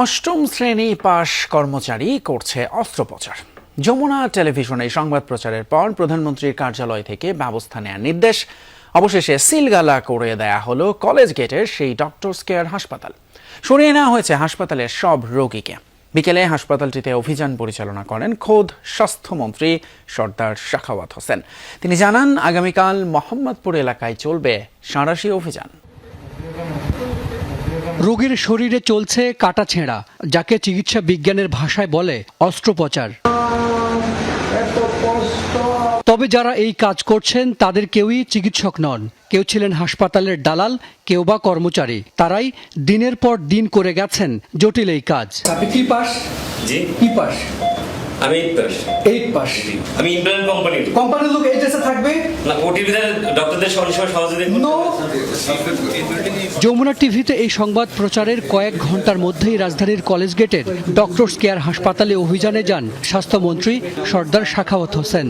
অষ্টম শ্রেণী পাশ কর্মচারী করছে অস্ত্রোপচার। যমুনা টেলিভিশনে সংবাদ প্রচারের পর প্রধানমন্ত্রীর কার্যালয় থেকে ব্যবস্থা নেওয়ার নির্দেশ। অবশেষে সিলগালা করে দেয়া হলো কলেজ গেটের সেই ডক্টরস কেয়ার হাসপাতাল। সরিয়ে নেওয়া হয়েছে হাসপাতালের সব রোগীকে। বিকেলে হাসপাতালটিতে অভিযান পরিচালনা করেন খোদ স্বাস্থ্যমন্ত্রী সর্দার সাখাওয়াত হোসেন। তিনি জানান, আগামীকাল মোহাম্মদপুর এলাকায় চলবে সাঁড়াশি অভিযান। রোগীর শরীরে চলছে কাটাছেঁড়া, যাকে চিকিৎসা বিজ্ঞানের ভাষায় বলে অস্ত্রোপচার। তবে যারা এই কাজ করছেন তাদের কেউই চিকিৎসক নন। কেউ ছিলেন হাসপাতালের দালাল, কেউ বা কর্মচারী। তারাই দিনের পর দিন করে গেছেন জটিল এই কাজ। আপনি কি পাস? জি, কি পাস? আমি 8 পাস। আমি ইন্ডিয়ান কোম্পানির লোক এইচএসএ থাকবে না, ওটির ভিতরে ডক্টরদের সহযোগিতা নো। যমুনা টিভিতে এই সংবাদ প্রচারের কয়েক ঘন্টার মধ্যেই রাজধানীর কলেজ গেটের ডক্টরস কেয়ার হাসপাতালে অভিযানে যান স্বাস্থ্যমন্ত্রী সর্দার সাখাওয়াত হোসেন।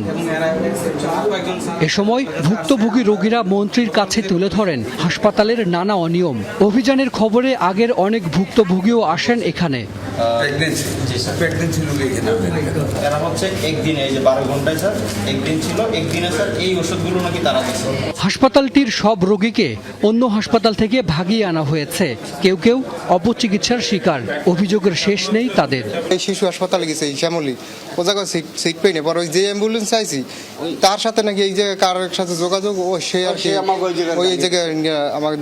এ সময় ভুক্তভোগী রোগীরা মন্ত্রীর কাছে তুলে ধরেন হাসপাতালের নানা অনিয়ম। অভিযানের খবরে আগের অনেক ভুক্তভোগীও আসেন এখানে। এরা হচ্ছে একদিনে, এই যে 12 ঘন্টায় স্যার একদিন ছিল, একদিনে স্যার এই ওষুধগুলো নাকি তারা দিচ্ছে। হাসপাতালটির সব রোগীকে অন্য হাসপাতাল থেকে ভাগিয়ে আনা হয়েছে। কেউ কেউ অপচিকিৎসার শিকার। অভিযোগের শেষ নেই তাদের। এই শিশু হাসপাতালে গেছে শ্যামলী, ও জায়গায় সিট পেয়ে পর ওই যে অ্যাম্বুলেন্স চাইছি তার সাথে নাকি এই জায়গায় কার সাথে যোগাযোগ ও সে আর কি ওই জায়গায় আমাদের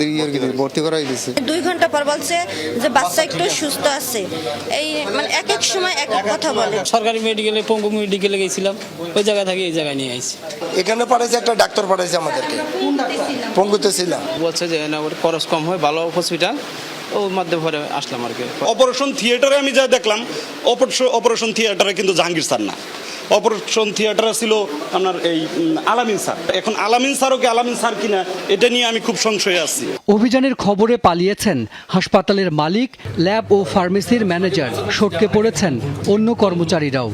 ভর্তি করাই দিয়েছে। 2 ঘন্টা পর বলছে যে বাচ্চা একটু সুস্থ আছে। এই মানে এক এক সময় এক এক কথা বলে। সরকারি মেডিকেলে, পঙ্গু মেডিকেলে গেছিলাম, ওই জায়গা থেকে এই জায়গায় নিয়ে আসছি। এখানে পাঠাইছে একটা ডাক্তার পাঠাইছে আমাদেরকে, পঙ্গুতে ছিলাম। বলছে যে না, ওর খরচ কম হয়, ভালো হসপিটাল, ওর মধ্যে ভরে আসলাম আর কি। অপারেশন থিয়েটারে আমি যা দেখলাম, অপারেশন থিয়েটারে কিন্তু জাহাঙ্গীর স্যার না, অপারেশন থিয়েটারে ছিল আপনার এই আলামিন স্যার। এখন আলামিন স্যারও কি আলামিন স্যার কিনা, এটা নিয়ে আমি খুব সংশয়ে আছি। অভিযানের খবরে পালিয়েছেন হাসপাতালের মালিক, ল্যাব ও ফার্মেসির ম্যানেজার। সটকে পড়েছেন অন্য কর্মচারীরাও।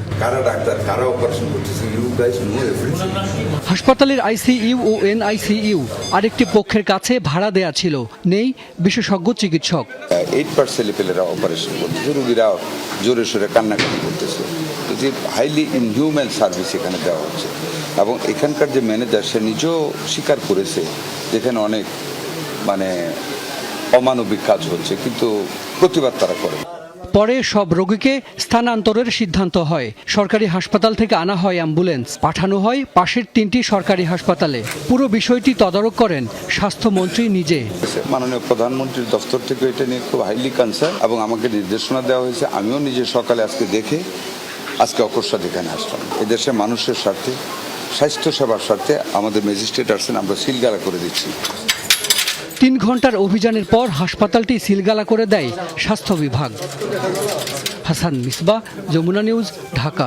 হাসপাতালের আইসিইউ ও এনআইসিইউ আরেকটি পক্ষের কাছে ভাড়া দেয়া ছিল। নেই বিশেষজ্ঞ চিকিৎসক। 8% ছেলেপেলেরা অপারেশন করতেছে, রোগীরা জোরে সোরে কান্নাকাটি করতেছে। যে হাইলি ইনহিউম্যান সার্ভিস এখানে দেওয়া হচ্ছে, এবং এখানকার যে ম্যানেজার সে নিজেও স্বীকার করেছে যেখানে অনেক অমানবিক কাজ হচ্ছে, কিন্তু প্রতিবাদ তারা করে। পরে সব রোগীকে স্থানান্তরের সিদ্ধান্ত হয়। সরকারি হাসপাতাল থেকে আনা হয় অ্যাম্বুলেন্স, পাঠানো হয় পাশের 3টি সরকারি হাসপাতালে। পুরো বিষয়টি তদারক করেন স্বাস্থ্যমন্ত্রী নিজে। মাননীয় প্রধানমন্ত্রীর দফতর থেকে এটা নিয়ে খুব হাইলি কনসার্ন, এবং আমাকে নির্দেশনা দেওয়া হয়েছে। আমিও নিজে সকালে আজকে দেখে আজকে অকস্মাৎ এখানে আসলাম। এদেশের মানুষের স্বার্থে, স্বাস্থ্য সেবার স্বার্থে আমাদের ম্যাজিস্ট্রেট আসছেন, আমরা সিলগালা করে দিচ্ছি। 3 ঘন্টার অভিযানের পর হাসপাতালটি সিলগালা করে দেয় স্বাস্থ্য বিভাগ। হাসান মিসবাহ, যমুনা নিউজ, ঢাকা।